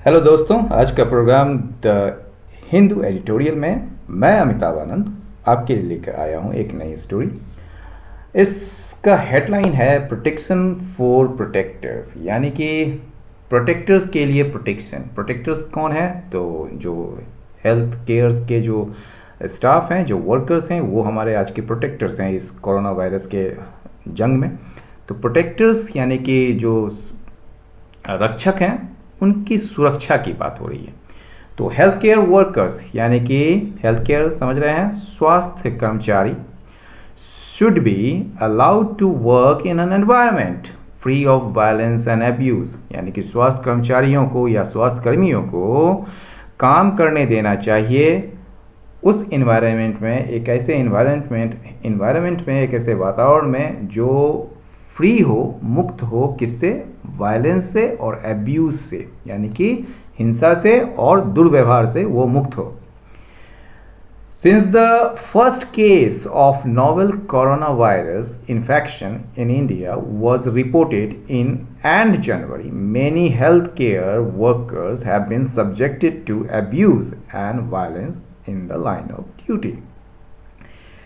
Hello दोस्तों, आज का प्रोग्राम द हिंदू एडिटोरियल में मैं अमिताभ आनंद आपके लिए लेकर आया हूँ एक नई स्टोरी। इसका हेडलाइन है प्रोटेक्शन फॉर प्रोटेक्टर्स, यानी कि प्रोटेक्टर्स के लिए प्रोटेक्शन। प्रोटेक्टर्स कौन है? तो जो हेल्थ केयर्स के जो स्टाफ हैं, जो वर्कर्स हैं, वो हमारे आज के प्रोटेक्टर्स हैं इस कोरोना वायरस के जंग में। तो प्रोटेक्टर्स यानी कि जो रक्षक हैं, उनकी सुरक्षा की बात हो रही है। तो हेल्थ केयर वर्कर्स यानी कि हेल्थ केयर समझ रहे हैं, स्वास्थ्य कर्मचारी should be allowed to work in an environment free of violence and abuse, यानी कि स्वास्थ्य कर्मचारियों को या स्वास्थ्य कर्मियों को काम करने देना चाहिए उस इन्वायरमेंट में, एक ऐसे इन्वायरमेंट में, एक ऐसे वातावरण में जो फ्री हो, मुक्त हो, किससे? वायलेंस से और एब्यूज़ से, यानी कि हिंसा से और दुर्व्यवहार से वो मुक्त हो। Since the first case of novel coronavirus infection in India was reported in end January, many healthcare workers have been subjected to abuse and violence in the line of duty.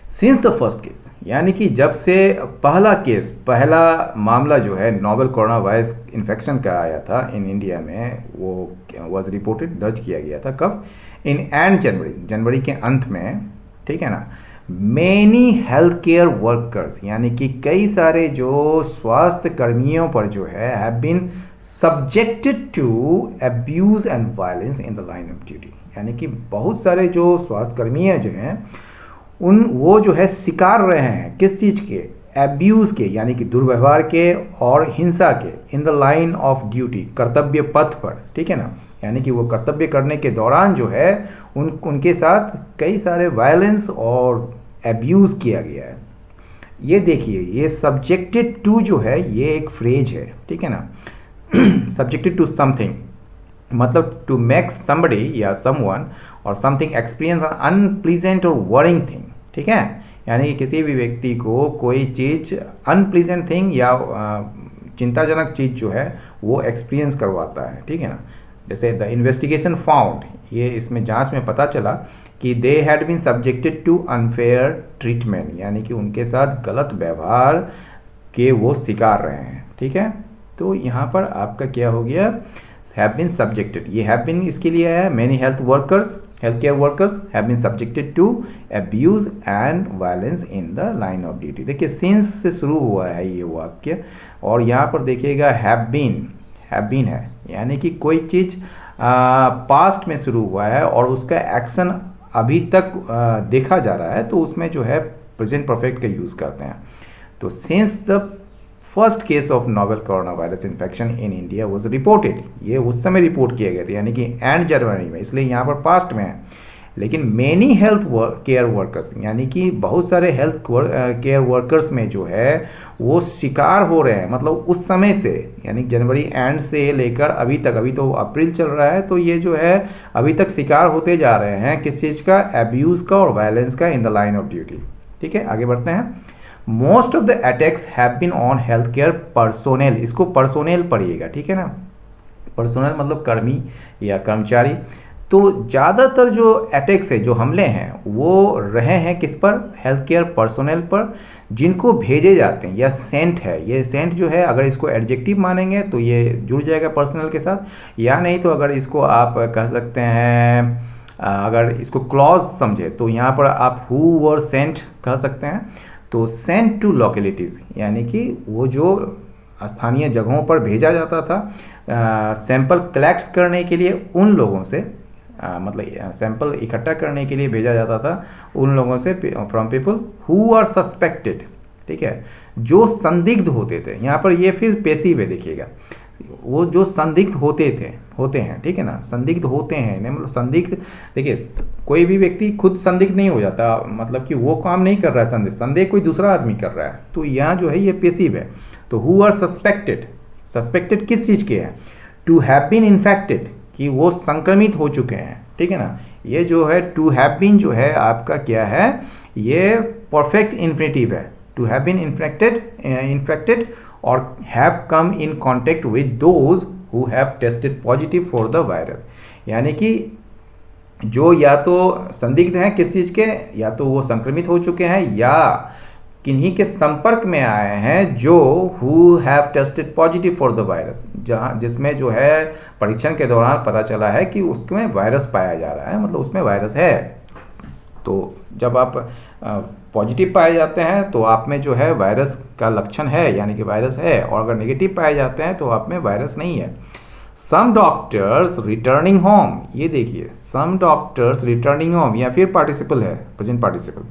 Since the first case, यानी कि जब से पहला मामला जो है novel corona virus infection का आया था इन इंडिया में, वो वाज रिपोर्टेड, दर्ज किया गया था कब? इन एंड जनवरी के अंत में, ठीक है ना। मैनी हेल्थ केयर वर्कर्स यानी कि कई सारे जो स्वास्थ्य कर्मियों पर जो है have been subjected to abuse and violence in the line of duty, यानी कि बहुत सारे जो स्वास्थ्य कर्मी जो हैं वो जो है शिकार रहे हैं किस चीज़ के? एब्यूज़ के, यानी कि दुर्व्यवहार के और हिंसा के, इन द लाइन ऑफ ड्यूटी, कर्तव्य पथ पर, ठीक है ना। यानी कि वो कर्तव्य करने के दौरान जो है उनके साथ कई सारे वायलेंस और एब्यूज़ किया गया है। ये देखिए, ये सब्जेक्टेड टू जो है ये एक फ्रेज है, ठीक है ना। सब्जेक्टेड टू समथिंग मतलब टू मेक समबडी या समवन और समथिंग एक्सपीरियंस अनप्लीजेंट और वरिंग थिंग, ठीक है। यानी कि किसी भी व्यक्ति को कोई चीज़ अनप्लीजेंट थिंग या चिंताजनक चीज़ जो है वो एक्सपीरियंस करवाता है, ठीक है ना। जैसे द इन्वेस्टिगेशन फाउंड, ये इसमें जांच में पता चला कि they had been subjected to unfair treatment, यानी कि उनके साथ गलत व्यवहार के वो शिकार रहे हैं, ठीक है। तो यहाँ पर आपका क्या हो गया? हैव बीन सब्जेक्टेड, ये हैव बीन इसके लिए है many health care workers have been subjected to abuse and violence in the line of duty. देखिए सिंस से शुरू हुआ है ये वाक्य, और यहाँ पर देखिएगा हैव बीन है, यानी कि कोई चीज़ पास्ट में शुरू हुआ है और उसका एक्शन अभी तक देखा जा रहा है, तो उसमें जो है प्रेजेंट परफेक्ट का यूज़ करते हैं। तो since the first case of novel corona virus infection in India was reported, ये उस समय रिपोर्ट किए गए थे, यानी कि एंड जनवरी में, इसलिए यहाँ पर पास्ट में है। लेकिन मैनी हेल्थ केयर वर्कर्स यानी कि बहुत सारे हेल्थ केयर वर्कर्स में जो है वो शिकार हो रहे हैं, मतलब उस समय से, यानी जनवरी एंड से लेकर अभी तक, अभी तो अप्रैल चल रहा है, तो ये जो है अभी तक शिकार होते जा रहे हैं किस चीज़ का? एब्यूज़ का और वायलेंस का in the line of duty, ठीक है। आगे बढ़ते हैं। Most of the attacks have been on health care personnel, इसको पर्सोनेल पढ़िएगा, ठीक है ना। पर्सोनेल मतलब कर्मी या कर्मचारी। तो ज़्यादातर जो अटैक्स है, जो हमले हैं, वो रहे हैं किस पर? हेल्थ केयर पर्सोनेल पर, जिनको भेजे जाते हैं, या सेंट है, ये सेंट जो है अगर इसको एडजेक्टिव मानेंगे तो ये जुड़ जाएगा पर्सनल के साथ, या नहीं तो अगर इसको आप कह सकते हैं, अगर इसको क्लॉज समझे तो यहाँ पर आप हु वर सेंट कह सकते हैं। तो सेंट टू लोकेलिटीज़ यानी कि वो जो स्थानीय जगहों पर भेजा जाता था सैंपल कलेक्ट करने के लिए, उन लोगों से मतलब सैंपल इकट्ठा करने के लिए भेजा जाता था उन लोगों से, from people who are suspected, ठीक है, जो संदिग्ध होते थे। यहाँ पर ये फिर पैसिव है, देखिएगा, वो जो संदिग्ध होते हैं, ठीक है ना। संदिग्ध होते हैं नहीं मतलब संदिग्ध, देखिए कोई भी व्यक्ति खुद संदिग्ध नहीं हो जाता, मतलब कि वो काम नहीं कर रहा है, संदेह कोई दूसरा आदमी कर रहा है, तो यहाँ जो है ये पैसिव है। तो हु आर सस्पेक्टेड किस चीज़ के हैं? टू हैव बीन इन्फेक्टेड, कि वो संक्रमित हो चुके हैं, ठीक है ना। ये जो है टू हैव बीन जो है आपका क्या है? ये परफेक्ट इन्फिनेटिव है, टू हैव बीन इन्फेक्टेड और have come in contact with those who have tested positive for the virus, यानी कि जो या तो संदिग्ध हैं किस चीज़ के, या तो वो संक्रमित हो चुके हैं या किन्हीं के संपर्क में आए हैं जो who have tested positive for the virus, जहाँ जिसमें जो है परीक्षण के दौरान पता चला है कि उसमें वायरस पाया जा रहा है, मतलब उसमें वायरस है। तो जब आप पॉजिटिव पाए जाते हैं तो आप में जो है वायरस का लक्षण है, यानी कि वायरस है, और अगर नेगेटिव पाए जाते हैं तो आप में वायरस नहीं है। सम डॉक्टर्स रिटर्निंग होम, ये देखिए सम डॉक्टर्स रिटर्निंग होम, या फिर पार्टिसिपल है, प्रेजेंट पार्टिसिपल,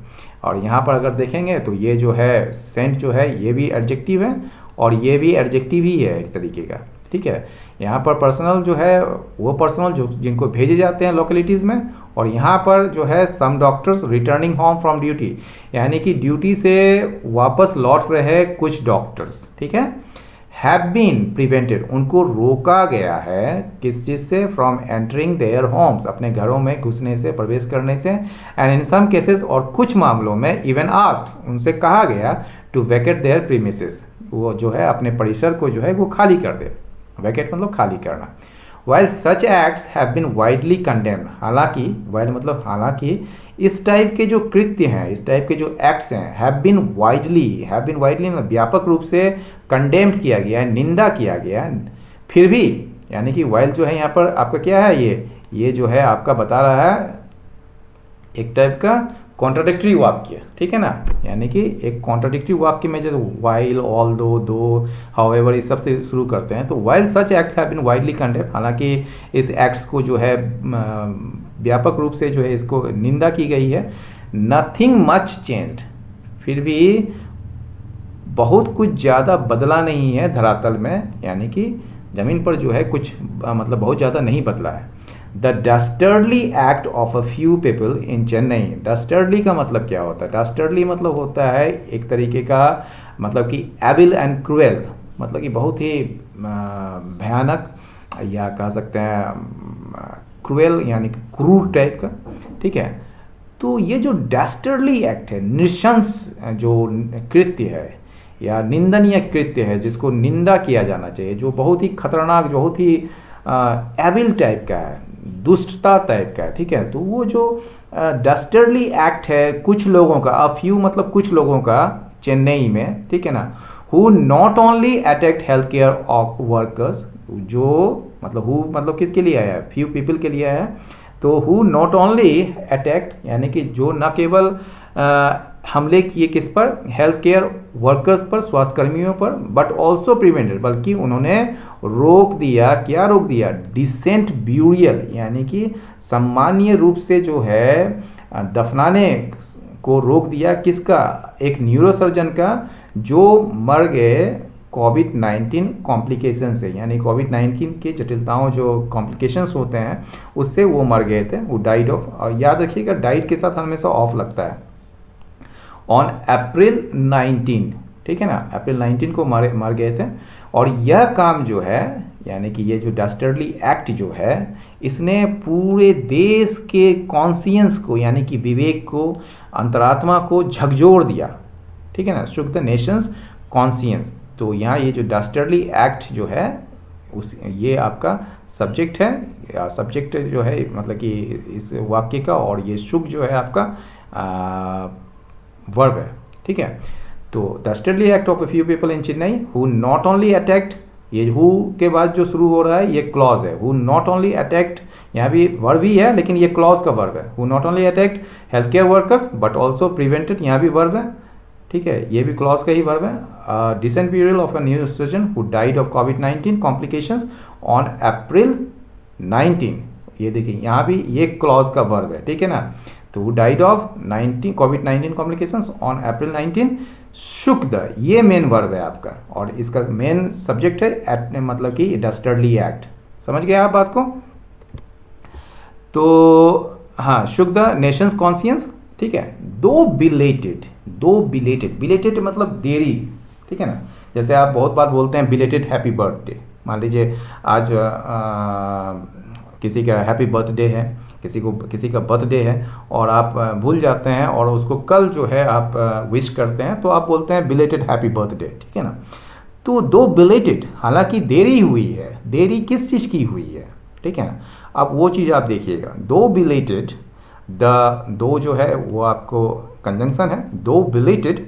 और यहाँ पर अगर देखेंगे तो ये जो है सेंट जो है ये भी एडजेक्टिव है और ये भी एडजेक्टिव ही है एक तरीके का, ठीक है। यहाँ पर पर्सनल जो है वो पर्सनल जो जिनको भेजे जाते हैं लोकेलिटीज़ में, और यहाँ पर जो है some doctors returning home from duty, यानी कि ड्यूटी से वापस लौट रहे कुछ डॉक्टर्स, ठीक है। हैव बीन प्रिवेंटेड, उनको रोका गया है किस चीज़ से, फ्रॉम एंटरिंग देयर होम्स, अपने घरों में घुसने से, प्रवेश करने से, एंड इन सम केसेस, और कुछ मामलों में इवन आस्क्ड, उनसे कहा गया टू वैकेट देयर प्रीमिसेस, वो जो है अपने परिसर को जो है वो खाली कर दे। वैकेट मतलब खाली करना। While such acts have been widely condemned, हालांकि वाइल मतलब हालांकि इस टाइप के जो कृत्य हैं, इस टाइप के जो एक्ट्स हैं, हैव बीन वाइडली मतलब व्यापक रूप से कंडेम्ड किया गया है, निंदा किया गया है, फिर भी, यानी कि वाइल जो है यहाँ पर आपका क्या है, ये जो है आपका बता रहा है एक टाइप का कॉन्ट्राडिक्टरी वाक्य, ठीक है ना, यानी कि एक कॉन्ट्राडिक्टरी वाक्य में जैसे वाइल, ऑल दो, हाउएवर, इस सब से शुरू करते हैं। तो while such acts have been widely condemned, हालांकि इस एक्ट्स को जो है व्यापक रूप से जो है इसको निंदा की गई है। नथिंग मच चेंज्ड, फिर भी बहुत कुछ ज़्यादा बदला नहीं है धरातल में, यानी कि ज़मीन पर जो है कुछ मतलब बहुत ज़्यादा नहीं बदला है। The dastardly act of a few people in Chennai, dastardly का मतलब क्या होता है, डस्टर्डली मतलब होता है एक तरीके का मतलब कि एविल एंड क्रूएल, मतलब कि बहुत ही भयानक, या कह सकते हैं क्रूएल यानी कि क्रूर टाइप का, ठीक है। तो ये जो डस्टर्डली एक्ट है, नृशंस जो कृत्य है या निंदनीय कृत्य है, जिसको निंदा किया जाना चाहिए, जो बहुत ही खतरनाक, जो बहुत ही एविल टाइप का है, दुष्टता टाइप का है, ठीक है। तो वो जो डस्टर्डली एक्ट है कुछ लोगों का, अ फ्यू मतलब कुछ लोगों का चेन्नई में, ठीक है ना, who not only attacked health care of workers, जो मतलब हु मतलब किसके लिए आया है, फ्यू पीपल के लिए आया है। तो हु नॉट ओनली अटैक्ड, यानी कि जो न केवल हमले किए किस पर, हेल्थ केयर वर्कर्स पर, स्वास्थ्य कर्मियों पर, बट ऑल्सो प्रिवेंटेड, बल्कि उन्होंने रोक दिया, क्या रोक दिया, डिसेंट ब्यूरियल, यानी कि सम्मानीय रूप से जो है दफनाने को रोक दिया, किसका, एक न्यूरोसर्जन का, जो मर गए कोविड-19 कॉम्प्लिकेशन से, यानी कोविड-19 की जटिलताओं जो कॉम्प्लिकेशंस होते हैं उससे वो मर गए थे, वो डाइड ऑफ, और याद रखिएगा डाइड के साथ हमेशा ऑफ लगता है, ऑन अप्रैल 19, ठीक है ना, अप्रैल 19 को मर गए थे। और यह काम जो है, यानी कि ये जो डस्टर्डली एक्ट जो है, इसने पूरे देश के कॉन्शियंस को, यानी कि विवेक को, अंतरात्मा को झकझोर दिया, ठीक है ना, शुक द नेशंस कॉन्शियंस। तो यहाँ ये जो डस्टर्डली एक्ट जो है उस ये आपका सब्जेक्ट है, या सब्जेक्ट जो है मतलब कि इस वाक्य का, और ये शुक जो है आपका वर्ब है, ठीक है। तो dastardly act of a few people in Chennai who not only attacked, ये हु के बाद जो शुरू हो रहा है ये क्लॉज है, हु नॉट ओनली अटैक्ड, यहाँ भी वर्ब ही है लेकिन ये क्लॉज का वर्ब है, who not only attacked health care workers but also prevented, यहाँ भी वर्ब है, ठीक है, ये भी क्लॉज का ही वर्ब है। Decent burial of a new surgeon who died of कोविड-19 कॉम्प्लिकेशंस ऑन अप्रैल 19, ये देखिए यहाँ भी ये क्लॉज का वर्ब है, ठीक है ना। तो हु डाइड ऑफ कोविड-19 complications on April 19, shook the, ये मेन वर्ब है आपका, और इसका मेन सब्जेक्ट है मतलब कि डस्टर्डली एक्ट, समझ गए आप बात को। तो हाँ, शुक द नेशंस कॉन्शियंस, ठीक है। दो बिलेटेड मतलब देरी, ठीक है ना, जैसे आप बहुत बार बोलते हैं बिलेटेड हैप्पी बर्थडे, मान लीजिए आज किसी का हैप्पी बर्थडे है, किसी का बर्थडे है और आप भूल जाते हैं और उसको कल जो है आप विश करते हैं, तो आप बोलते हैं बिलेटेड हैप्पी बर्थडे, ठीक है ना। तो दो बिलेटेड, हालांकि देरी हुई है, देरी किस चीज़ की हुई है, ठीक है ना। अब वो चीज़ आप देखिएगा, दो बिलेटेड, दो जो है वो आपको कंजंक्शन है, दो belated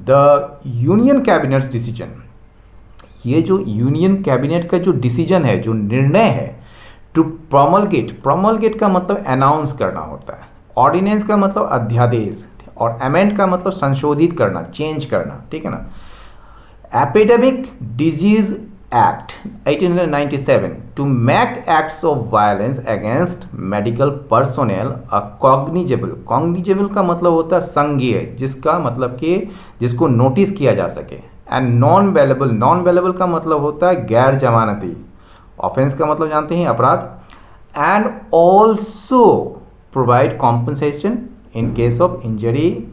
the union cabinets decision, ये जो यूनियन कैबिनेट का जो डिसीजन है, जो निर्णय है, टू प्रोमलगेट, प्रोमलगेट का मतलब अनाउंस करना होता है, ऑर्डिनेंस का मतलब अध्यादेश, और अमेंड का मतलब संशोधित करना, चेंज करना, ठीक है ना। Epidemic disease act 1897 to make acts of violence against medical personnel a cognizable, cognizable का मतलब होता है संज्ञेय, जिसका मतलब कि जिसको नोटिस किया जा सके, एंड नॉन वेलेबल, नॉन वेलेबल का मतलब होता है गैर जमानती, ऑफेंस का मतलब जानते हैं अपराध, and also provide compensation in case of injury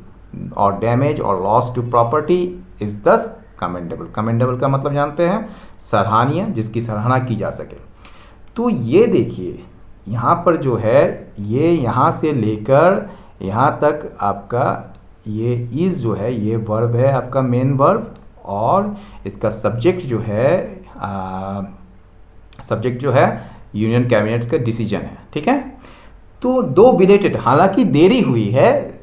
और डैमेज और लॉस टू प्रॉपर्टी इज दस कमेंडेबल, कमेंडेबल का मतलब जानते हैं सराहनीय, जिसकी सराहना की जा सके। तो ये देखिए यहाँ पर जो है, ये यहाँ से लेकर यहाँ तक आपका ये इज जो है, ये वर्ब है आपका मेन वर्ब, और इसका सब्जेक्ट जो है सब्जेक्ट जो है यूनियन कैबिनेट्स का डिसीजन है, ठीक है। तो दो बिलेटेड, हालांकि देरी हुई है,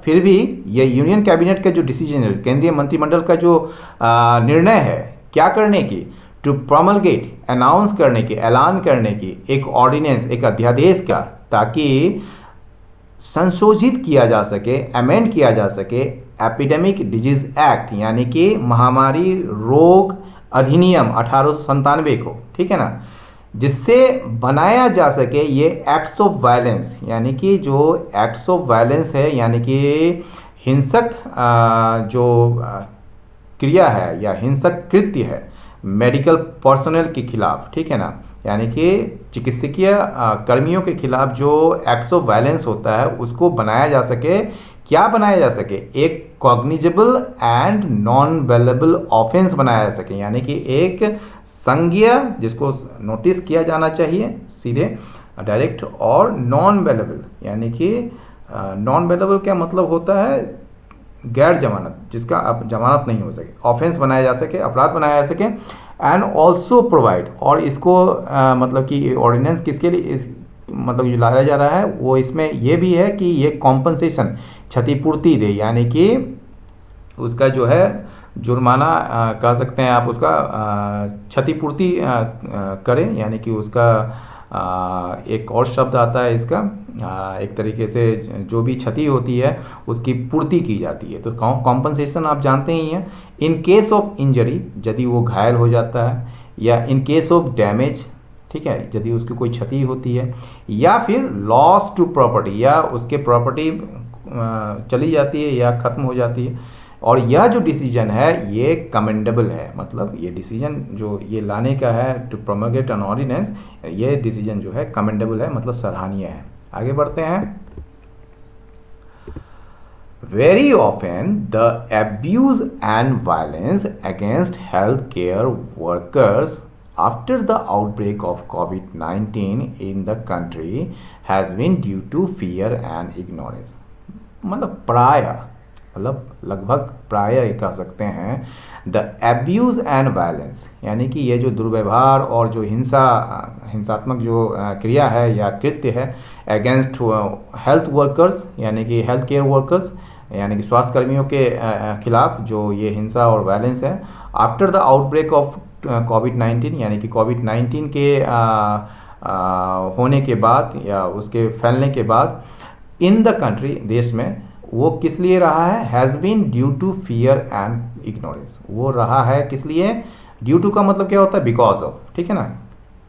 फिर भी ये यूनियन कैबिनेट का जो डिसीजन है, केंद्रीय मंत्रिमंडल का जो निर्णय है क्या करने की, टू प्रोमलगेट, अनाउंस करने की, ऐलान करने की, एक ऑर्डिनेंस, एक अध्यादेश का, ताकि संशोधित किया जा सके, अमेंड किया जा सके एपिडेमिक डिजीज एक्ट, यानी कि महामारी रोग अधिनियम 1897 को, ठीक है ना, जिससे बनाया जा सके ये एक्ट्स ऑफ वायलेंस, यानी कि जो एक्ट्स ऑफ वायलेंस है, यानी कि हिंसक जो क्रिया है या हिंसक कृत्य है मेडिकल पर्सनल के खिलाफ, ठीक है ना, यानी कि चिकित्सकीय कर्मियों के खिलाफ जो एक्ट्स ऑफ वायलेंस होता है उसको बनाया जा सके, क्या बनाया जा सके, एक कॉग्निजेबल एंड नॉन वेलेबल ऑफेंस बनाया जा सके, यानी कि एक संज्ञेय जिसको नोटिस किया जाना चाहिए सीधे डायरेक्ट, और नॉन वेलेबल, यानी कि नॉन वेलेबल क्या मतलब होता है, गैर जमानत, जिसका अब जमानत नहीं हो सके, ऑफेंस बनाया जा सके, अपराध बनाया जा सके, एंड ऑल्सो प्रोवाइड, और इसको मतलब कि ऑर्डिनेंस किसके लिए मतलब जो लाया जा रहा है वो इसमें ये भी है कि ये कॉम्पनसेशन, क्षतिपूर्ति दे, यानी कि उसका जो है जुर्माना कह सकते हैं आप, उसका क्षतिपूर्ति करें, यानी कि उसका एक और शब्द आता है इसका, एक तरीके से जो भी क्षति होती है उसकी पूर्ति की जाती है। तो कॉम्पनसेशन आप जानते ही हैं, इन केस ऑफ इंजरी, यदि वो घायल हो जाता है, या इन केस ऑफ डैमेज, ठीक है, यदि उसकी कोई क्षति होती है, या फिर लॉस टू प्रॉपर्टी, या उसके प्रॉपर्टी चली जाती है या ख़त्म हो जाती है। और यह जो डिसीजन है ये कमेंडेबल है, मतलब ये डिसीजन जो ये लाने का है टू प्रोमोगेट एन ऑर्डिनेंस, ये डिसीजन जो है कमेंडेबल है, मतलब सराहनीय है। आगे बढ़ते हैं। Very often the abuse and violence against healthcare workers after the outbreak of COVID-19 in the country has been due to fear and ignorance। मतलब प्राय, मतलब लगभग प्राय कह सकते हैं, द एब्यूज़ एंड वायलेंस, यानी कि ये जो दुर्व्यवहार और जो हिंसात्मक जो क्रिया है या कृत्य है अगेंस्ट हेल्थ वर्कर्स, यानी कि हेल्थ केयर वर्कर्स, यानी कि स्वास्थ्य कर्मियों के खिलाफ जो ये हिंसा और वायलेंस है, आफ्टर द आउटब्रेक ऑफ कोविड-19, यानी कि कोविड-19 के होने के बाद या उसके फैलने के बाद इन द कंट्री, देश में, वो किस लिए रहा है, has been due to fear and ignorance. वो रहा है किस लिए, ड्यू टू का मतलब क्या होता है, बिकॉज ऑफ, ठीक है ना।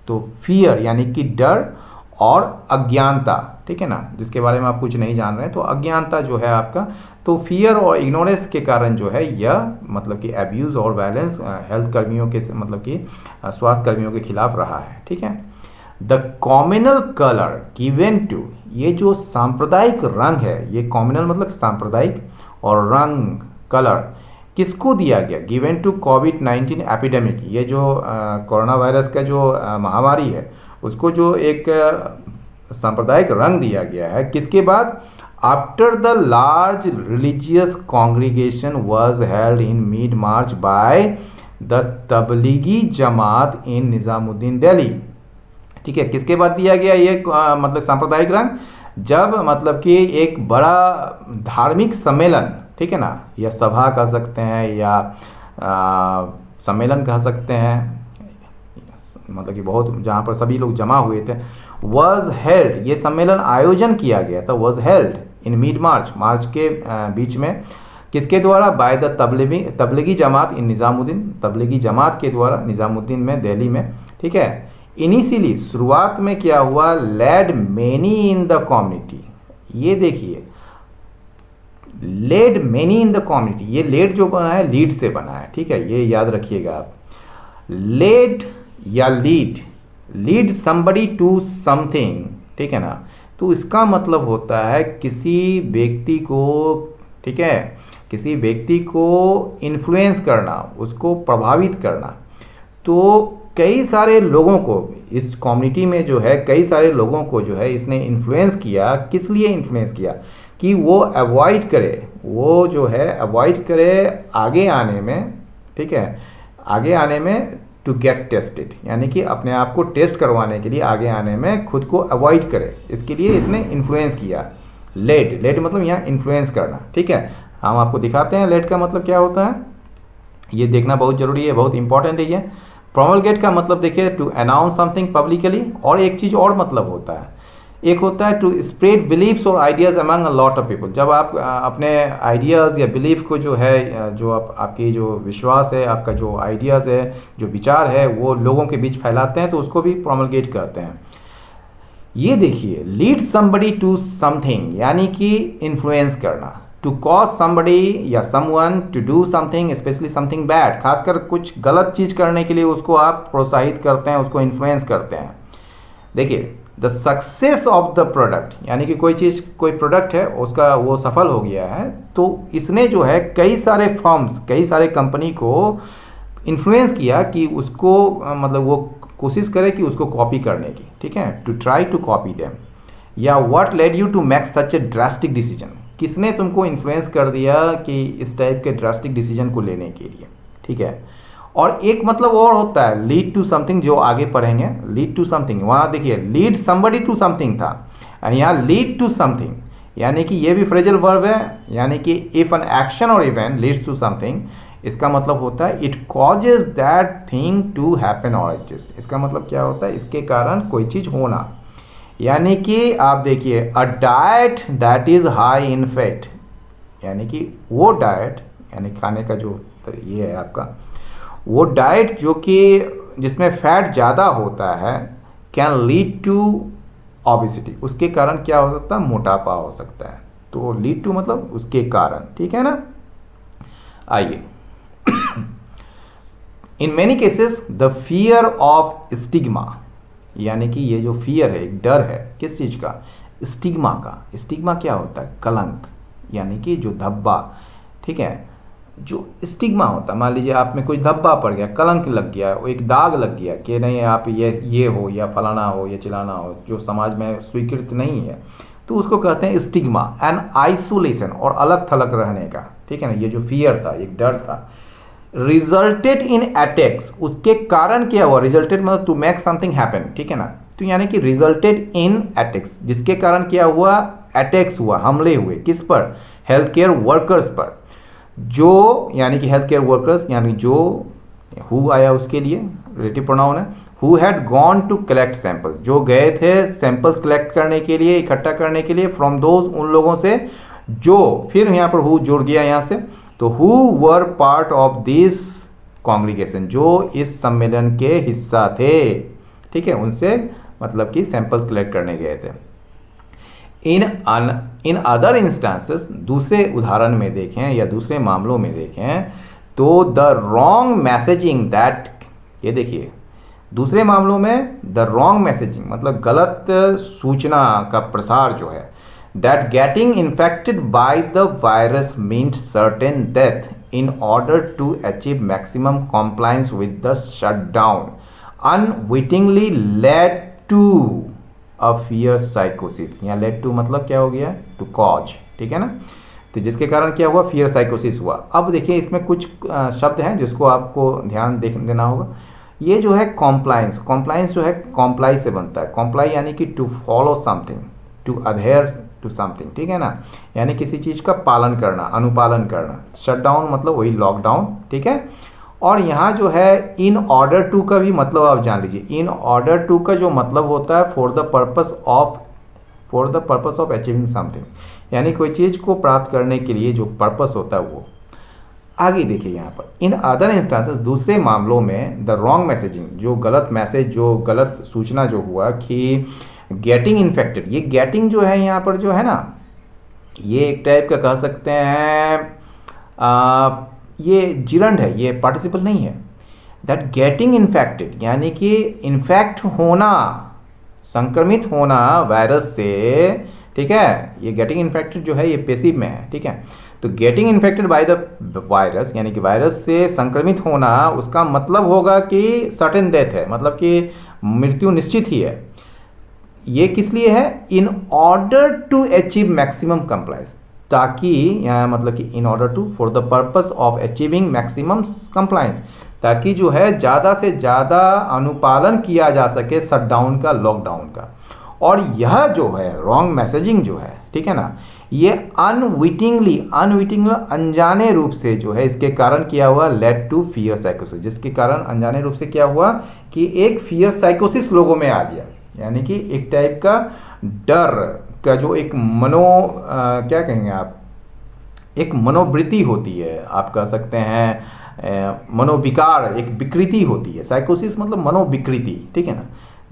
तो फियर यानी कि डर और अज्ञानता, ठीक है ना, जिसके बारे में आप कुछ नहीं जान रहे हैं, तो अज्ञानता जो है आपका, तो फियर और इग्नोरेंस के कारण जो है यह मतलब कि एब्यूज़ और वायलेंस हेल्थ कर्मियों के मतलब कि स्वास्थ्य कर्मियों के खिलाफ रहा है, ठीक है। The communal colour given to, ये जो सांप्रदायिक रंग है, ये कॉम्युनल मतलब सांप्रदायिक, और रंग कलर किसको दिया गया, गिवन टू कोविड-19 एपिडेमिक, ये जो कोरोना वायरस का जो महामारी है उसको जो एक सांप्रदायिक रंग दिया गया है, किसके बाद, after the large religious congregation was held in mid March by the Tablighi Jamaat in Nizamuddin Delhi. ठीक है, किसके बाद दिया गया ये मतलब सांप्रदायिक रंग, जब मतलब कि एक बड़ा धार्मिक सम्मेलन, ठीक है ना, या सभा कह सकते हैं या सम्मेलन कह सकते हैं, मतलब कि बहुत जहाँ पर सभी लोग जमा हुए थे, वॉज हेल्ड, ये सम्मेलन आयोजन किया गया था, was held in mid March, March के बीच में, किसके द्वारा, by the Tablighi Jamaat in Nizamuddin, Tablighi Jamaat के द्वारा निज़ामुद्दीन में, दिल्ली में। ठीक है, इनिशियली शुरुआत में क्या हुआ, led many in the community, ये देखिए led many in the community, ये लेड जो बना है लीड से बना है। ठीक है, ये याद रखिएगा आप, लेड या लीड समबडी टू समथिंग, ठीक है ना, तो इसका मतलब होता है किसी व्यक्ति को, ठीक है, किसी व्यक्ति को इन्फ्लुएंस करना, उसको प्रभावित करना। तो कई सारे लोगों को इस कम्युनिटी में जो है, कई सारे लोगों को जो है इसने इन्फ्लुएंस किया। किस लिए इन्फ्लुएंस किया, कि वो अवॉइड करे, वो जो है अवॉइड करे आगे आने में, ठीक है, आगे आने में, टू गेट टेस्टेड, यानी कि अपने आप को टेस्ट करवाने के लिए आगे आने में खुद को अवॉइड करे, इसके लिए इसने इन्फ्लुएंस किया। लेड मतलब यहाँ इन्फ्लुएंस करना। ठीक है, हम आपको दिखाते हैं लेड का मतलब क्या होता है, ये देखना बहुत जरूरी है, बहुत इंपॉर्टेंट है ये। प्रोमलगेट का मतलब देखिए टू अनाउंस समथिंग पब्लिकली, और एक चीज़ और मतलब होता है, एक होता है टू स्प्रेड बिलीव्स और ideas among a lot of people. जब आप अपने आइडियाज़ या बिलीफ को जो है, जो आपकी जो विश्वास है, आपका जो आइडियाज़ है, जो विचार है, वो लोगों के बीच फैलाते हैं, तो उसको भी प्रोमलगेट कहते हैं। ये देखिए, लीड समबडी टू समथिंग, यानी कि इन्फ्लुएंस करना, टू कॉज समबडी या someone to do something, specially something bad, खासकर कुछ गलत चीज़ करने के लिए उसको आप प्रोत्साहित करते हैं, उसको इन्फ्लुएंस करते हैं। देखिए, the success of the product, यानी कि कोई चीज़, कोई प्रोडक्ट है, उसका वो सफल हो गया है, तो इसने जो है कई सारे फर्म्स, कई सारे कंपनी को इन्फ्लुएंस किया कि उसको मतलब वो कोशिश करे कि उसको कॉपी करने की। ठीक है, to try to copy them, या what led you to make such a drastic decision, किसने तुमको इन्फ्लुएंस कर दिया कि इस टाइप के ड्रास्टिक डिसीजन को लेने के लिए। ठीक है, और एक मतलब और होता है लीड टू समथिंग, जो आगे पढ़ेंगे, लीड टू समथिंग। वहाँ देखिए लीड समबडी टू समथिंग था, यहाँ लीड टू समथिंग, यानी कि ये भी फ्रेजल वर्ब है, यानी कि इफ एन एक्शन और इवेंट लीड्स टू समथिंग, इसका मतलब होता है it causes that thing to happen और एग्जिस्ट। इसका मतलब क्या होता है, इसके कारण कोई चीज़ होना। यानी कि आप देखिए, a diet that is high in fat, यानी कि वो डाइट, यानी खाने का जो ये है आपका, वो डाइट जो कि जिसमें फैट ज़्यादा होता है, कैन लीड टू ओबेसिटी, उसके कारण क्या हो सकता है, मोटापा हो सकता है। तो लीड टू मतलब उसके कारण। ठीक है ना, आइए, in many cases the fear of stigma, यानी कि ये जो फियर है, एक डर है, किस चीज़ का, स्टिग्मा का। स्टिग्मा क्या होता है, कलंक, यानी कि जो धब्बा। ठीक है, जो स्टिग्मा होता है, मान लीजिए आप में कोई धब्बा पड़ गया, कलंक लग गया, एक दाग लग गया कि नहीं आप ये हो या फलाना हो या चिलाना हो, जो समाज में स्वीकृत नहीं है, तो उसको कहते हैं स्टिग्मा। एंड आइसोलेशन, और अलग थलग रहने का। ठीक है ना, ये जो फियर था, एक डर था। रिजल्टेड इन अटैक्स, उसके कारण क्या हुआ, रिजल्टेड मतलब टू मेक समथिंग हैपन। ठीक है ना, तो यानी कि रिजल्टेड इन अटैक्स, जिसके कारण क्या हुआ, अटैक्स हुआ, हमले हुए, किस पर, हेल्थ केयर वर्कर्स पर। जो यानी कि हेल्थ केयर वर्कर्स, यानी जो हु आया उसके लिए रिलेटिव प्रोनाउन है, who had gone to collect samples, जो गए थे सैंपल्स कलेक्ट करने के लिए, इकट्ठा करने के लिए, फ्रॉम दोज, उन लोगों से जो, फिर यहाँ पर हु जुड़ गया यहाँ से, तो who were part of this congregation, जो इस सम्मेलन के हिस्सा थे। ठीक है, उनसे मतलब कि सैंपल्स कलेक्ट करने गए थे। इन अदर इंस्टांसेस, दूसरे उदाहरण में देखें या दूसरे मामलों में देखें, तो द रॉन्ग मैसेजिंग दैट, ये देखिए दूसरे मामलों में द रॉन्ग मैसेजिंग मतलब गलत सूचना का प्रसार जो है, that getting infected by the virus means certain death in order to achieve maximum compliance with the shutdown, unwittingly led to a fear साइकोसिस। यहाँ लेड टू मतलब क्या हो गया, टू कॉज, ठीक है ना। तो जिसके कारण क्या हुआ, फियर साइकोसिस हुआ। अब देखिए इसमें कुछ शब्द हैं जिसको आपको ध्यान देना होगा। ये जो है कॉम्प्लायंस, कॉम्प्लायंस जो है कॉम्प्लाई से बनता है। कॉम्प्लाई यानी कि to follow something, to adhere to something, ठीक है ना, यानी किसी चीज़ का पालन करना, अनुपालन करना। शट डाउन मतलब वही लॉकडाउन, ठीक है। और यहाँ जो है इन ऑर्डर टू का भी मतलब आप जान लीजिए। इन ऑर्डर टू का जो मतलब होता है for the purpose of achieving something, यानी कोई चीज़ को प्राप्त करने के लिए जो पर्पस होता है वो। आगे देखिए यहाँ पर, इन अदर इंस्टांसेस, दूसरे मामलों में द रॉन्ग मैसेजिंग, जो गलत मैसेज, जो गलत सूचना जो हुआ कि गेटिंग इन्फेक्टेड, ये गेटिंग जो है यहाँ पर जो है ना, ये एक टाइप का कह सकते हैं ये जिरंड है, ये पार्टिसिपल नहीं है। दैट गेटिंग इन्फेक्टेड यानी कि इन्फेक्ट होना, संक्रमित होना वायरस से, ठीक है। ये गेटिंग इन्फेक्टेड जो है ये पेसिव में है, ठीक है। तो getting infected by the virus यानी कि वायरस से संक्रमित होना, उसका मतलब होगा कि सर्टेन डेथ है, मतलब कि मृत्यु निश्चित ही है। ये किस लिए है, in order to achieve maximum compliance, ताकि यहाँ मतलब कि in order to for the purpose of achieving maximum compliance, ताकि जो है ज़्यादा से ज़्यादा अनुपालन किया जा सके शटडाउन का, लॉकडाउन का। और यह जो है रॉन्ग मैसेजिंग जो है, ठीक है ना, ये अनविटिंगली अनजाने रूप से जो है इसके कारण किया हुआ लेड टू फियर साइकोसिस, जिसके कारण अनजाने रूप से क्या हुआ कि एक फियर साइकोसिस लोगों में आ गया, यानी कि एक टाइप का डर का जो एक क्या कहेंगे आप, एक मनोवृत्ति होती है, आप कह सकते हैं मनोविकार, एक विकृति होती है। साइकोसिस मतलब मनोविकृति, ठीक है ना,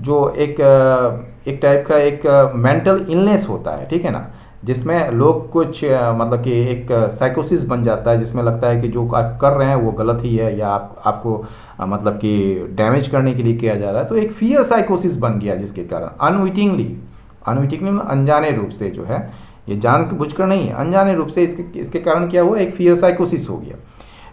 जो एक टाइप का एक मेंटल इलनेस होता है, ठीक है ना, जिसमें लोग कुछ मतलब कि एक साइकोसिस बन जाता है, जिसमें लगता है कि जो आप कर रहे हैं वो गलत ही है, या आपको मतलब कि डैमेज करने के लिए किया जा रहा है। तो एक फियर साइकोसिस बन गया, जिसके कारण अनविटिंगली अनजाने रूप से जो है, ये जानबूझकर नहीं है, अनजाने रूप से इसके कारण क्या हुआ, एक फियर साइकोसिस हो गया।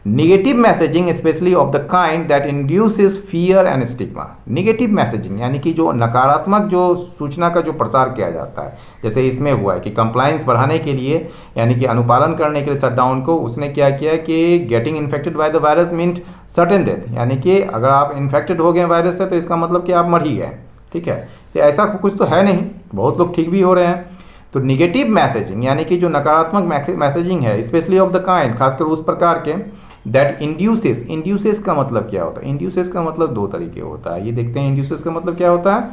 Negative messaging specially of the kind that induces fear and stigma. Negative messaging यानी कि जो नकारात्मक जो सूचना का जो प्रसार किया जाता है, जैसे इसमें हुआ है कि कंप्लायंस बढ़ाने के लिए, यानी कि अनुपालन करने के लिए शटडाउन को, उसने क्या किया कि getting infected by the virus means certain death, यानी कि अगर आप इन्फेक्टेड हो गए वायरस से तो इसका मतलब कि आप मर ही गए, ठीक है। तो ऐसा कुछ तो है नहीं, बहुत लोग ठीक भी हो रहे हैं। तो निगेटिव मैसेजिंग यानी कि जो नकारात्मक मैसेजिंग है, स्पेशली ऑफ द काइंड, खासकर उस प्रकार के, दैट इंड्यूसेस का मतलब क्या होता है, इंड्यूसेस का मतलब दो तरीके होता है, ये देखते हैं इंड्यूसेस का मतलब क्या होता है।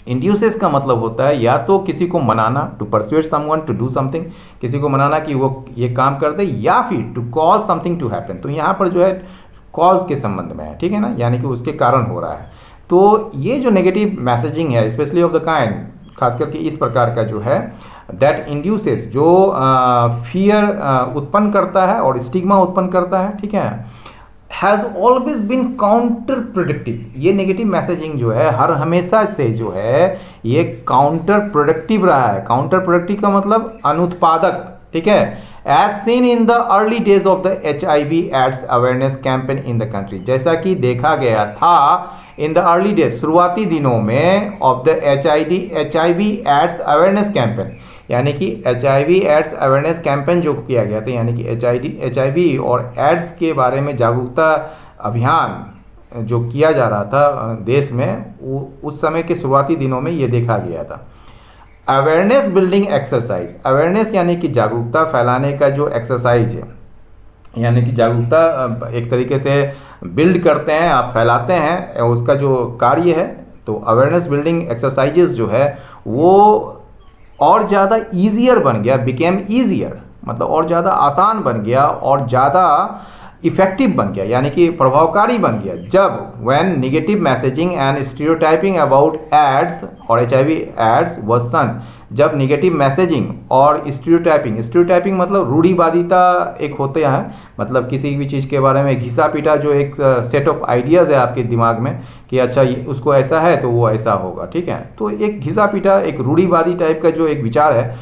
इंड्यूसेस का मतलब होता है या तो किसी को मनाना, to persuade someone to do something, किसी को मनाना कि वो ये काम कर दे, या फिर to cause something to happen. तो यहाँ पर जो है कॉज के संबंध में है, ठीक है ना, यानी कि उसके कारण हो रहा है। तो ये जो नेगेटिव मैसेजिंग है, स्पेशली ऑफ द काइंड, खास करके इस प्रकार का जो है, दैट इंड्यूसेस, जो फियर उत्पन्न करता है और स्टिग्मा उत्पन्न करता है, ठीक है, has always been counter productive. ये नेगेटिव मैसेजिंग जो है हर हमेशा से जो है ये काउंटर प्रोडक्टिव रहा है। काउंटर प्रोडक्टिव का मतलब अनुत्पादक, ठीक है। As seen in the early days of the HIV AIDS awareness campaign in the country, जैसा कि देखा गया था इन द अर्ली डेज, शुरुआती दिनों में, of the HIV AIDS awareness campaign, यानी कि HIV एड्स अवेयरनेस कैंपेन जो किया गया था, यानी कि HIV और एड्स के बारे में जागरूकता अभियान जो किया जा रहा था देश में, उस समय के शुरुआती दिनों में ये देखा गया था। अवेयरनेस बिल्डिंग एक्सरसाइज, अवेयरनेस यानी कि जागरूकता फैलाने का जो एक्सरसाइज है, यानी कि जागरूकता एक तरीके से बिल्ड करते हैं, आप फैलाते हैं, उसका जो कार्य है। तो अवेयरनेस बिल्डिंग एक्सरसाइजेस जो है वो और ज़्यादा ईजियर बन गया, बिकेम ईजियर, मतलब और ज़्यादा आसान बन गया और ज़्यादा इफेक्टिव बन गया, यानी कि प्रभावकारी बन गया, जब when negative messaging and stereotyping about AIDS और HIV एड्स वाज सन, जब नेगेटिव मैसेजिंग और स्टीरियोटाइपिंग मतलब रूढ़िवादिता एक होते हैं, मतलब किसी भी चीज़ के बारे में घिसा पीटा जो एक सेट ऑफ आइडियाज़ है आपके दिमाग में कि अच्छा उसको ऐसा है तो वो ऐसा होगा, ठीक है। तो एक घिसा पीटा एक रूढ़िवादी टाइप का जो एक विचार है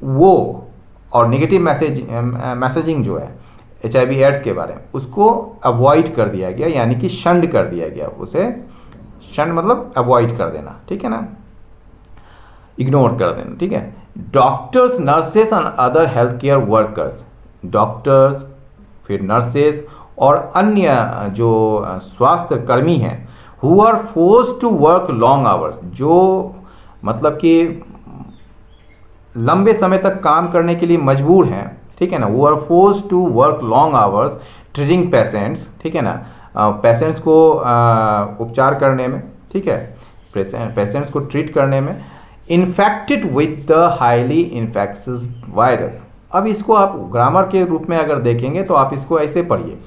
वो, और नेगेटिव मैसेजिंग जो है HIV एड्स के बारे में, उसको अवॉइड कर दिया गया, यानी कि शंड कर दिया गया, उसे शंड मतलब अवॉइड कर देना, ठीक है ना। इग्नोर कर देना, ठीक है। Doctors, nurses and other health care workers, doctors, फिर नर्सेस और अन्य जो स्वास्थ्य कर्मी हैं, who are forced to work long hours, जो मतलब कि लंबे समय तक काम करने के लिए मजबूर हैं, ठीक है ना, who are forced to work long hours treating patients, ठीक है ना, पेशेंट्स को उपचार करने में, ठीक है, पेशेंट्स को ट्रीट करने में, infected with the highly infectious virus. अब इसको आप ग्रामर के रूप में अगर देखेंगे तो आप इसको ऐसे पढ़िए,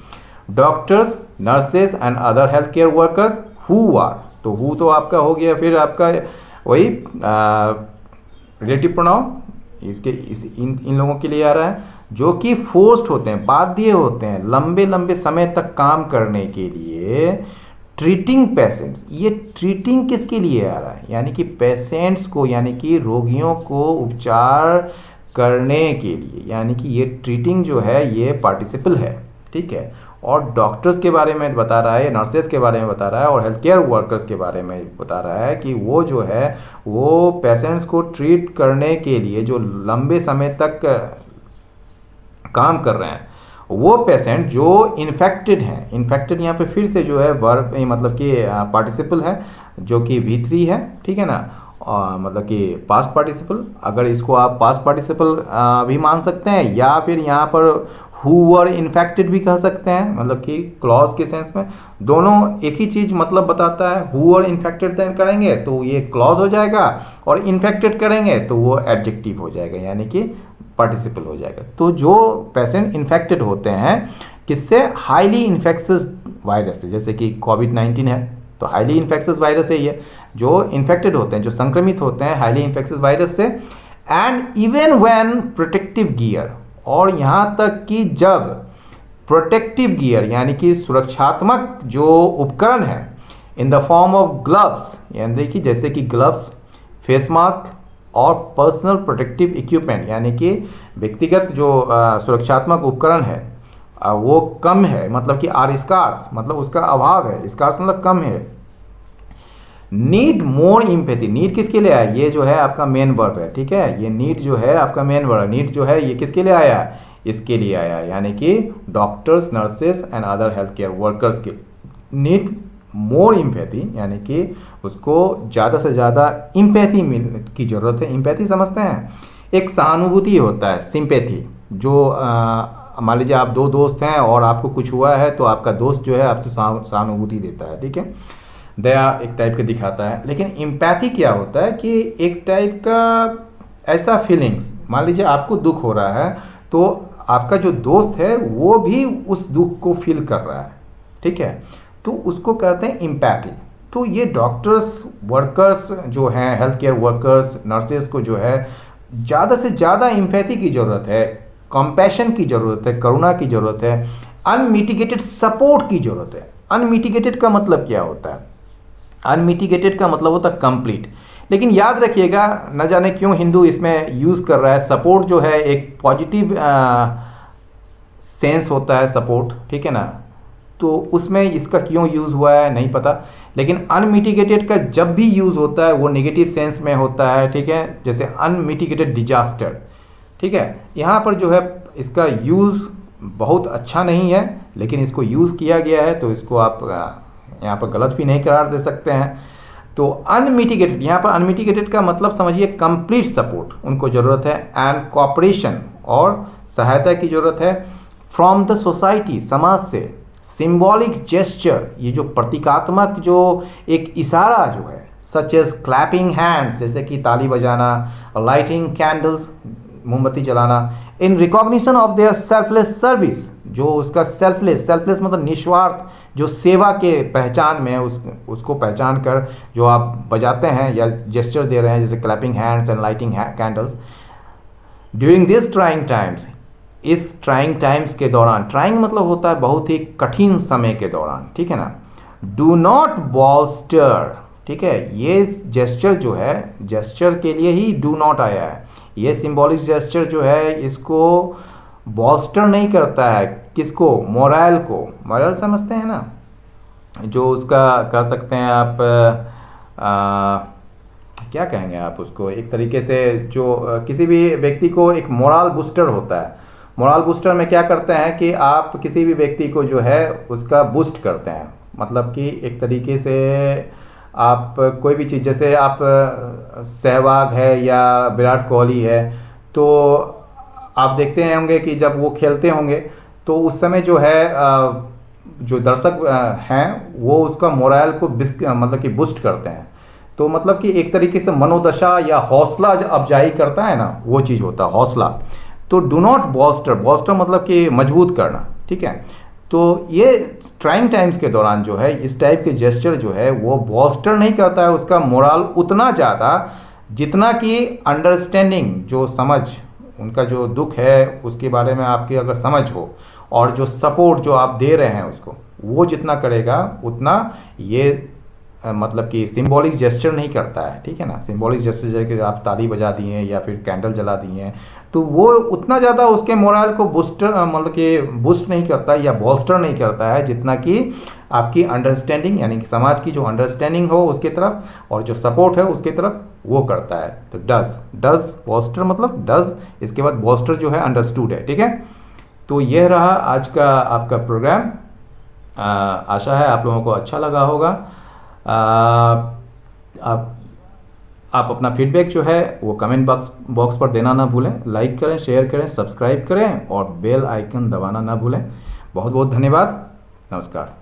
doctors, nurses and other health care workers who are, तो हु तो आपका हो गया, फिर आपका वही रिलेटिव प्रोनाउन इसके इन लोगों के लिए आ रहा है, जो कि फोर्स्ड होते हैं, बाध्य होते हैं लंबे लंबे समय तक काम करने के लिए, ट्रीटिंग पेशेंट्स, ये ट्रीटिंग किसके लिए आ रहा है, यानी कि पेशेंट्स को, यानी कि रोगियों को उपचार करने के लिए, यानी कि ये ट्रीटिंग जो है ये पार्टिसिपल है, ठीक है। और डॉक्टर्स के बारे में बता रहा है, नर्सेस के बारे में बता रहा है, और हेल्थ केयर वर्कर्स के बारे में बता रहा है कि वो जो है वो पेशेंट्स को ट्रीट करने के लिए जो लंबे समय तक काम कर रहे हैं, वो पेशेंट जो इन्फेक्टेड हैं, इन्फेक्टेड यहाँ पे फिर से जो है वर्ब मतलब कि पार्टिसिपल है, जो कि V3 है, ठीक है ना, मतलब कि पास्ट पार्टिसिपल, अगर इसको आप पास्ट पार्टिसिपल भी मान सकते हैं, या फिर यहाँ पर हु वर इन्फेक्टेड भी कह सकते हैं, मतलब कि क्लॉज के सेंस में दोनों एक ही चीज़ मतलब बताता है। हु वर इन्फेक्टेड करेंगे तो ये क्लॉज हो जाएगा, और इन्फेक्टेड करेंगे तो वो एडजेक्टिव हो जाएगा, यानी कि पार्टिसिपल हो जाएगा। तो जो पेशेंट इन्फेक्टेड होते हैं किससे, हाईली इन्फेक्शियस वायरस से, जैसे कि कोविड-19 है तो हाईली इन्फेक्शियस वायरस है ये, जो इन्फेक्टेड होते हैं, जो संक्रमित होते हैं हाईली इन्फेक्शियस वायरस से, and even when protective gear, और यहाँ तक कि जब प्रोटेक्टिव गियर यानी कि सुरक्षात्मक जो उपकरण है, in the form of gloves, यानी देखिए जैसे कि ग्लव्स, फेस मास्क और पर्सनल प्रोटेक्टिव इक्विपमेंट, यानी कि व्यक्तिगत जो सुरक्षात्मक उपकरण है वो कम है, मतलब कि आर स्कार्स, मतलब उसका अभाव है, स्कार्स मतलब कम है। नीड मोर इम्पैथी, नीड किसके लिए आया, ये जो है आपका मेन वर्ब है, ठीक है, ये नीड जो है आपका मेन वर्ब है, नीड जो है ये किसके लिए आया, इसके लिए आया, यानी कि doctors, nurses and other health care workers के नीड मोर इम्पैथी, यानी कि उसको ज़्यादा से ज़्यादा इम्पैथी की ज़रूरत है। इम्पैथी समझते हैं, एक सहानुभूति होता है, सिंपैथी, जो मान लीजिए आप दो दोस्त हैं और आपको कुछ हुआ है तो आपका दोस्त जो है आपसे सहानुभूति देता है, ठीक है, दया एक टाइप का दिखाता है। लेकिन इम्पैथी क्या होता है कि एक टाइप का ऐसा फीलिंग्स, मान लीजिए आपको दुख हो रहा है तो आपका जो दोस्त है वो भी उस दुख को फील कर रहा है, ठीक है, तो उसको कहते हैं इम्पैथी। तो ये डॉक्टर्स, वर्कर्स जो हैं, हेल्थ केयर वर्कर्स, नर्सेस को जो है ज़्यादा से ज़्यादा इम्पैथी की ज़रूरत है, कंपैशन की ज़रूरत है, करुणा की ज़रूरत है, अनमिटिगेटेड सपोर्ट की ज़रूरत है। अनमिटिगेटेड का मतलब क्या होता है, अनमिटिगेटेड का मतलब होता है कंप्लीट, लेकिन याद रखिएगा न जाने क्यों हिंदू इसमें यूज़ कर रहा है, सपोर्ट जो है एक पॉजिटिव सेंस होता है सपोर्ट, ठीक है ना, तो उसमें इसका क्यों यूज़ हुआ है नहीं पता, लेकिन अनमिटिगेटेड का जब भी यूज़ होता है वो नेगेटिव सेंस में होता है, ठीक है, जैसे अनमिटिगेटेड डिजास्टर, ठीक है। यहाँ पर जो है इसका यूज़ बहुत अच्छा नहीं है, लेकिन इसको यूज़ किया गया है तो इसको आप यहाँ पर गलत भी नहीं करार दे सकते हैं। तो अनमिटिगेटेड, यहाँ पर अनमिटिगेटेड का मतलब समझिए कंप्लीट सपोर्ट उनको ज़रूरत है, एंड कोऑपरेशन और सहायता की ज़रूरत है, फ्रॉम द सोसाइटी, समाज से, सिंबॉलिक जेस्चर, ये जो प्रतीकात्मक जो एक इशारा जो है, सच एज क्लैपिंग हैंड्स, जैसे कि ताली बजाना, लाइटिंग कैंडल्स, मोमबत्ती जलाना, in recognition of their selfless service, जो उसका सेल्फलेस मतलब निस्वार्थ जो सेवा के पहचान में उसको पहचान कर जो आप बजाते हैं या जेस्चर दे रहे हैं, जैसे clapping hands and lighting candles during this trying times, इस ट्राइंग टाइम्स के दौरान, ट्राइंग मतलब होता है बहुत ही कठिन समय के दौरान, ठीक है ना। डू नॉट बॉस्टर, ठीक है, ये जेस्चर जो है, जेस्चर के लिए ही डू नॉट आया है, ये सिंबॉलिक जेस्चर जो है इसको बॉस्टर नहीं करता है, किसको, मोरल को, मोरल समझते हैं ना, जो उसका कह सकते हैं आप क्या कहेंगे आप उसको, एक तरीके से जो किसी भी व्यक्ति को एक मोरल बूस्टर होता है। मोरल बूस्टर में क्या करते हैं कि आप किसी भी व्यक्ति को जो है उसका बूस्ट करते हैं, मतलब कि एक तरीके से आप कोई भी चीज़, जैसे आप सहवाग है या विराट कोहली है, तो आप देखते हैं होंगे कि जब वो खेलते होंगे तो उस समय जो है जो दर्शक हैं वो उसका मोरल को मतलब कि बूस्ट करते हैं। तो मतलब कि एक तरीके से मनोदशा या हौसला अफजाई करता है ना, वो चीज़ होता है हौसला। तो डू नॉट बॉस्टर, बॉस्टर मतलब कि मजबूत करना, ठीक है। तो ये ट्राइंग टाइम्स के दौरान जो है इस टाइप के जेस्चर जो है वो बॉस्टर नहीं करता है उसका मोरल उतना ज़्यादा जितना कि अंडरस्टैंडिंग, जो समझ, उनका जो दुख है उसके बारे में आपकी अगर समझ हो और जो सपोर्ट जो आप दे रहे हैं उसको, वो जितना करेगा उतना ये मतलब कि सिंबॉलिक जेस्चर नहीं करता है, ठीक है ना। सिंबॉलिक जेस्चर जैसे कि आप ताली बजा दिए या फिर कैंडल जला दिए, तो वो उतना ज़्यादा उसके मोरल को बूस्टर मतलब कि बूस्ट नहीं करता है या बॉस्टर नहीं करता है जितना कि आपकी अंडरस्टैंडिंग, यानी कि समाज की जो अंडरस्टैंडिंग हो उसके तरफ और जो सपोर्ट है उसके तरफ वो करता है। तो डज बॉस्टर मतलब डज, इसके बाद बॉस्टर जो है अंडरस्टूड है, ठीक है। तो यह रहा आज का आपका प्रोग्राम। आशा है आप लोगों को अच्छा लगा होगा। आप अपना फीडबैक जो है वो कमेंट बॉक्स पर देना ना भूलें। लाइक करें, शेयर करें, सब्सक्राइब करें और बेल आइकन दबाना ना भूलें। बहुत बहुत धन्यवाद। नमस्कार।